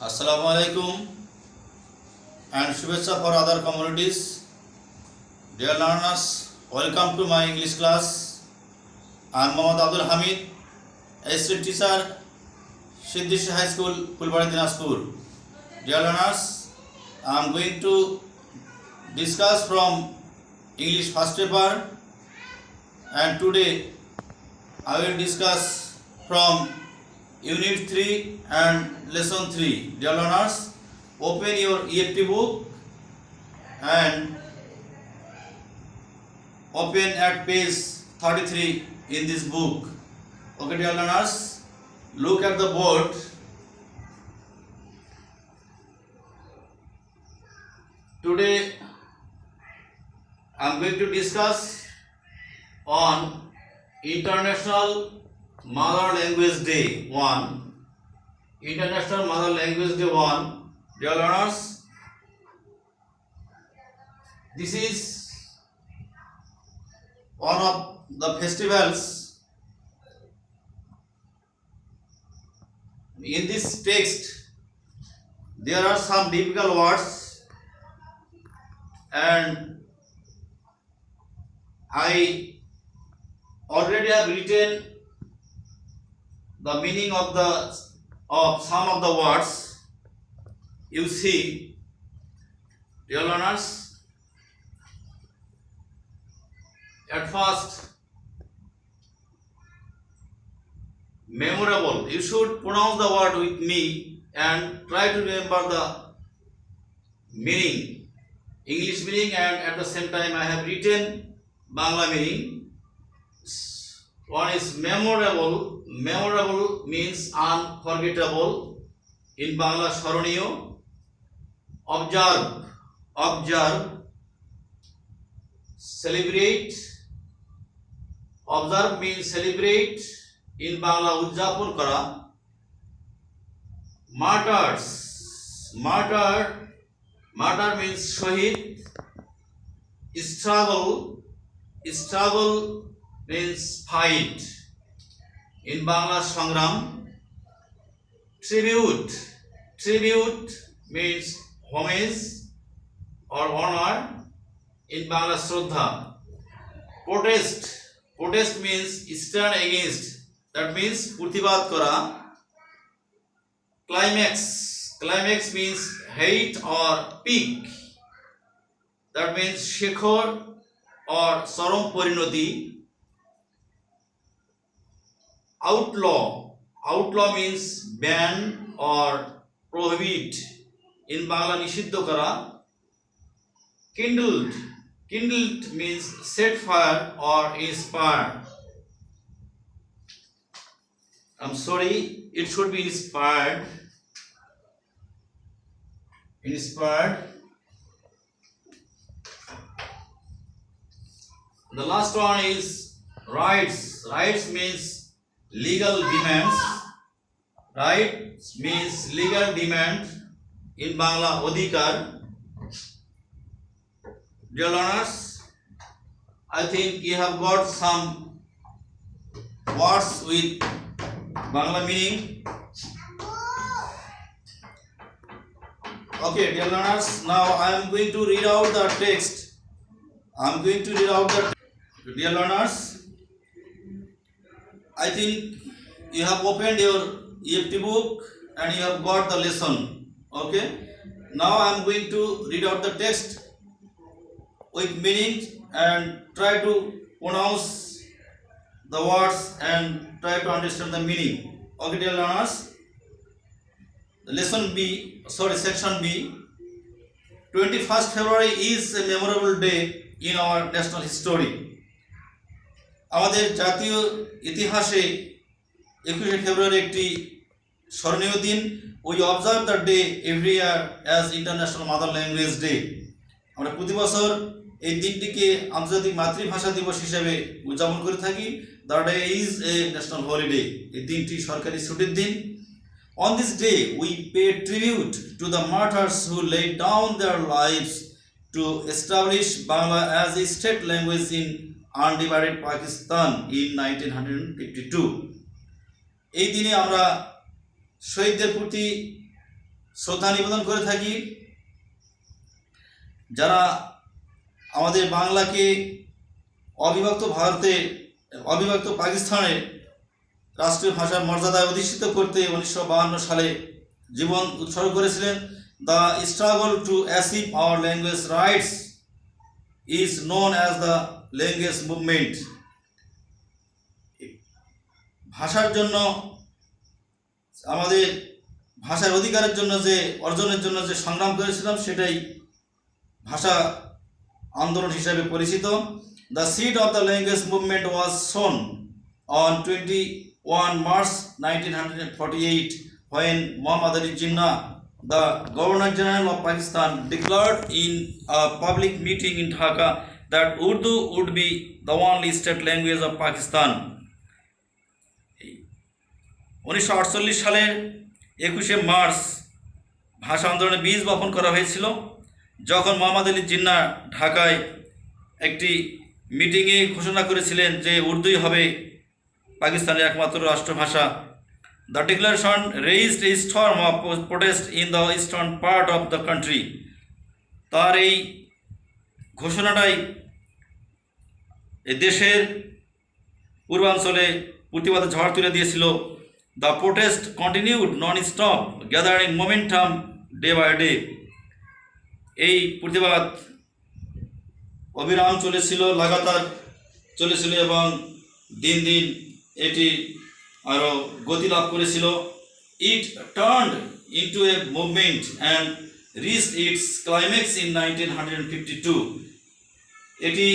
Assalamu alaikum and Shubhechha for other communities. Dear learners, welcome to my English class. I am Mohammad Abdul Hamid, assistant teacher, Siddhish High School, Pulbari, Dinaspur. Dear learners, I am going to discuss from English first paper, and today I will discuss from Unit 3 and Lesson 3. Dear learners, open your EFT book and open at page 33 in this book. Okay, dear learners, look at the board. Today I am going to discuss on International Mother Language Day 1. International Mother Language Day 1. Dear learners, this is one of the festivals. In this text, there are some difficult words, and I already have written the meaning of some of the words. You see, dear learners, at first, memorable. You should pronounce the word with me and try to remember the meaning, English meaning, and at the same time I have written Bangla meaning. One is memorable. Memorable means unforgettable. In Bangla, Sharoniyo. Observe. Observe. Celebrate. Observe means celebrate. In Bangla, Udjapon kara. Martyrs. Martyr means shohid. Struggle. Struggle means fight. In Bangla, Sangram. Tribute means homage or honor. In Bangla, Shraddha. Protest means stand against. That means purtibad kora. Climax means height or peak. That means shekhar or sarom parinoti. Outlaw means ban or prohibit. In Bangla, nishiddho kara. Kindled means set fire or inspire. I'm sorry, it should be inspired. The last one is rights. Rights means legal demands. Right means legal demand. In Bangla, odhikar. Dear learners, I think you have got some words with Bangla meaning. Okay, dear learners, now I am going to read out the text. Dear learners, I think you have opened your EFT book and you have got the lesson. Okay, now I am going to read out the text with meaning and try to pronounce the words and try to understand the meaning. Okay, dear learners, section B. 21st February is a memorable day in our national history. আমাদের জাতীয় ইতিহাসে 21শে ফেব্রুয়ারি একটি স্মরণীয় দিন। We observe the day every year as International Mother Language Day. আমরা প্রতি বছর এই দিনটিকে আন্তর্জাতিক মাতৃভাষা দিবস হিসেবে উদযাপন করে থাকি। The day is a national holiday. এই দিনটি সরকারি ছুটির দিন। On this day, we pay tribute to the martyrs who laid down their lives to establish Bangla as a state language in undivided Pakistan in 1952. এই দিনে আমরা শহীদদের প্রতি শ্রদ্ধা নিবেদন করে থাকি। যারা আমাদের বাংলাকে অবিভক্ত ভারতে, অবিভক্ত পাকিস্তানে রাষ্ট্রীয় ভাষার মর্যাদায় অধিষ্ঠিত করতে 1952 সালে জীবন উৎসর্গ করেছিলেন। The struggle to achieve our language rights is known as the language movement. ভাষার জন্য, আমাদের ভাষার অধিকারের জন্য যে অর্জনের জন্য যে সংগ্রাম করেছিলাম, সেটাই ভাষা আন্দোলন হিসাবে পরিচিত। The seed of the language movement was sown on 21 March 1948 when Muhammad Ali Jinnah, the Governor General of Pakistan, declared in a public meeting in Dhaka that Urdu would be the only state language of Pakistan. 1948 সালের 21শে March ভাষা আন্দোলনের বীজ বপন করা হয়েছিল, যখন মোহাম্মদ আলী জিন্নাহ ঢাকায় একটি মিটিংয়ে ঘোষণা করেছিলেন যে উর্দুই হবে পাকিস্তানের একমাত্র রাষ্ট্রভাষা। The declaration raised A Sturm of protest in the eastern part of the country. তার এই ঘোষণাটাই এই দেশের পূর্বাঞ্চলে প্রতিবাদের ঝড় তুলে দিয়েছিল। The protest continued non stop gathering momentum day by day. এই প্রতিবাদ অবিরাম চলেছিল, লাগাতার চলেছিল এবং দিন দিন এটি আরও গতি লাভ করেছিল। It turned into a movement and reached its climax in 1952। এটি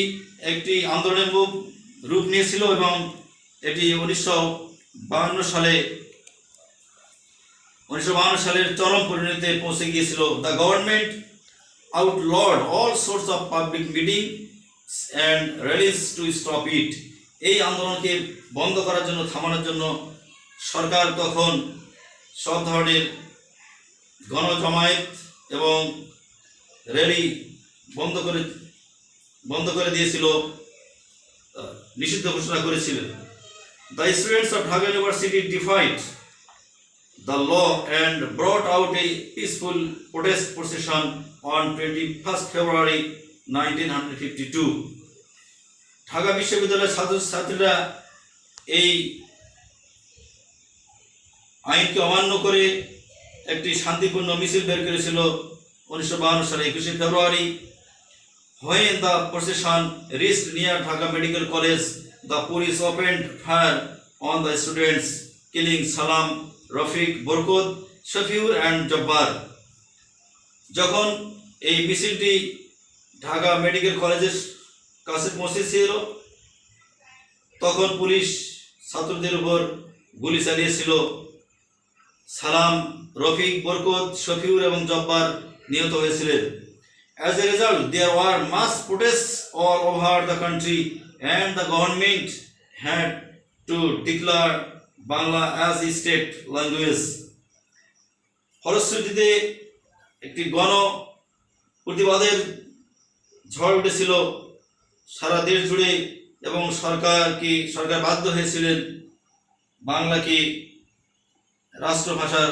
একটি আন্দোলনের রূপ নিয়েছিল এবং এটি 1952 সালের চরম পরিণতিতে পৌঁছে গিয়েছিল। The government outlawed all sorts of public meetings and rallies to stop it. এই আন্দোলনকে বন্ধ করার জন্য, থামানোর জন্য সরকার তখন সব ধরনের গণজমায়েত এবং র্যালি বন্ধ করে দিয়েছিল, নিষিদ্ধ ঘোষণা করেছিল। The students of Dhaka university defied the law and brought out a peaceful protest procession on 21st February 1952. Dhaka বিশ্ববিদ্যালয়ের ছাত্রছাত্রীরা এই আইনকে অমান্য করে একটি শান্তিপূর্ণ মিছিল বের করেছিল 1952 সালে 21শে ফেব্রুয়ারি। When the procession reached near Dhaka Medical College, the police opened fire on the students, killing Salam, Rafiq, Barkat, Shafiur and Jabbar. যখন এই মিছিলটি ঢাকা মেডিকেল কলেজের কাছে পৌঁছেছিল, তখন পুলিশ ছাত্রদের উপর গুলি চালিয়েছিল। সালাম, রফিক, বরকত, শফিউর এবং জব্বার নিহত হয়েছিলেন। As a result, there were mass protests all over the country and the government had to declare Bangla as a state language. ফলশ্রুতিতে একটি গণ প্রতিবাদের ঝড় উঠেছিল সারা দেশ জুড়ে এবং সরকার বাধ্য হয়েছিলেন বাংলাকে রাষ্ট্রভাষার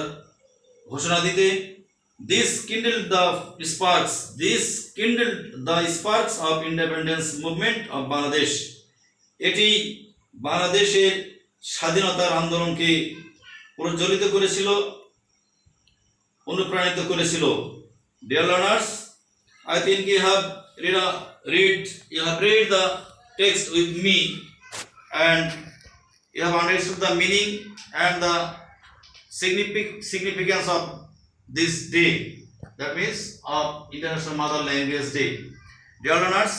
ঘোষণা দিতে। This kindled the sparks of independence movement of Bangladesh. এটি বাংলাদেশের স্বাধীনতার আন্দোলনকে প্রজ্বলিত করেছিল, অনুপ্রাণিত করেছিল। Dear learners, I think you have read the text with me and you have understood the meaning and the significance of this day, that means of International Mother Language Day. Dear learners,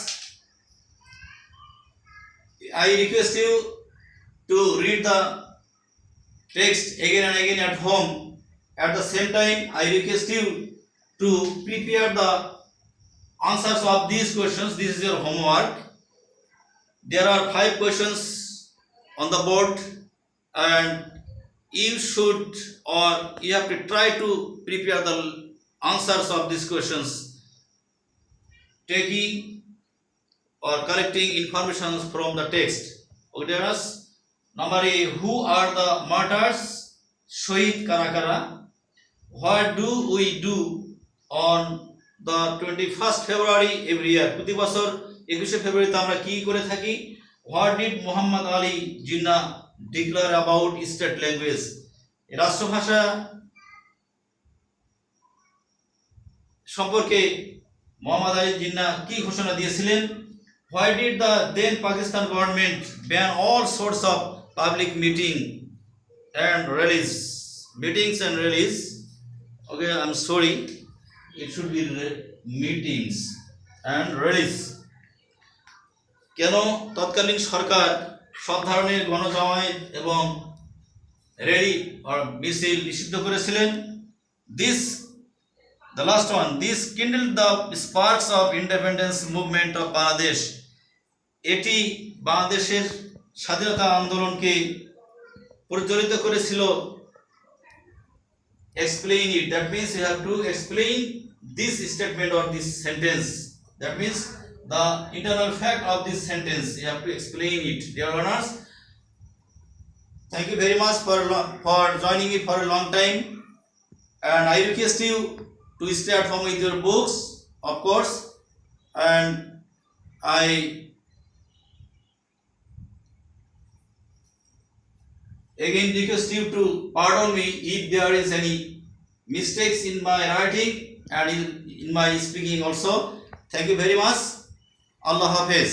I request you to read the text again and again at home. At the same time, I request you to prepare the answers of these questions. This is your homework. There are 5 questions on the board and you have to try to prepare the answers of these questions, taking or collecting information from the text. Okay, Number A, who are the martyrs? Shohid Karakara. What do we do on the 21st February every year? প্রতি বছর 21শে ফেব্রুয়ারিতে আমরা কি করে থাকি? What did Muhammad Ali Jinnah declare about state language? রাষ্ট্রভাষা সম্পর্কে মোহাম্মদ আলী জিন্নাহ কি ঘোষণা দিয়েছিলেন? Why did the then Pakistan government ban all sorts of public meetings and rallies? Okay, I'm sorry, it should be meetings and rallies. কেন তৎকালীন সরকার সব ধরনের গণজমায়েত এবং র্যালি আর মিছিল নিষিদ্ধ করেছিলেন? The last one, this kindled the sparks of independence movement of Bangladesh. এটি বাংলাদেশের স্বাধীনতা আন্দোলনকে প্রজ্বলিত করেছিল। Explain it. That means you have to explain this statement or this sentence. That means the internal fact of this sentence. You have to explain it. Dear learners, thank you very much for joining me for a long time. And I request you to stay at home with your books, of course. And I again request you to pardon me if there is any mistakes in my writing and in my speaking also. Thank you very much. Allah Hafiz.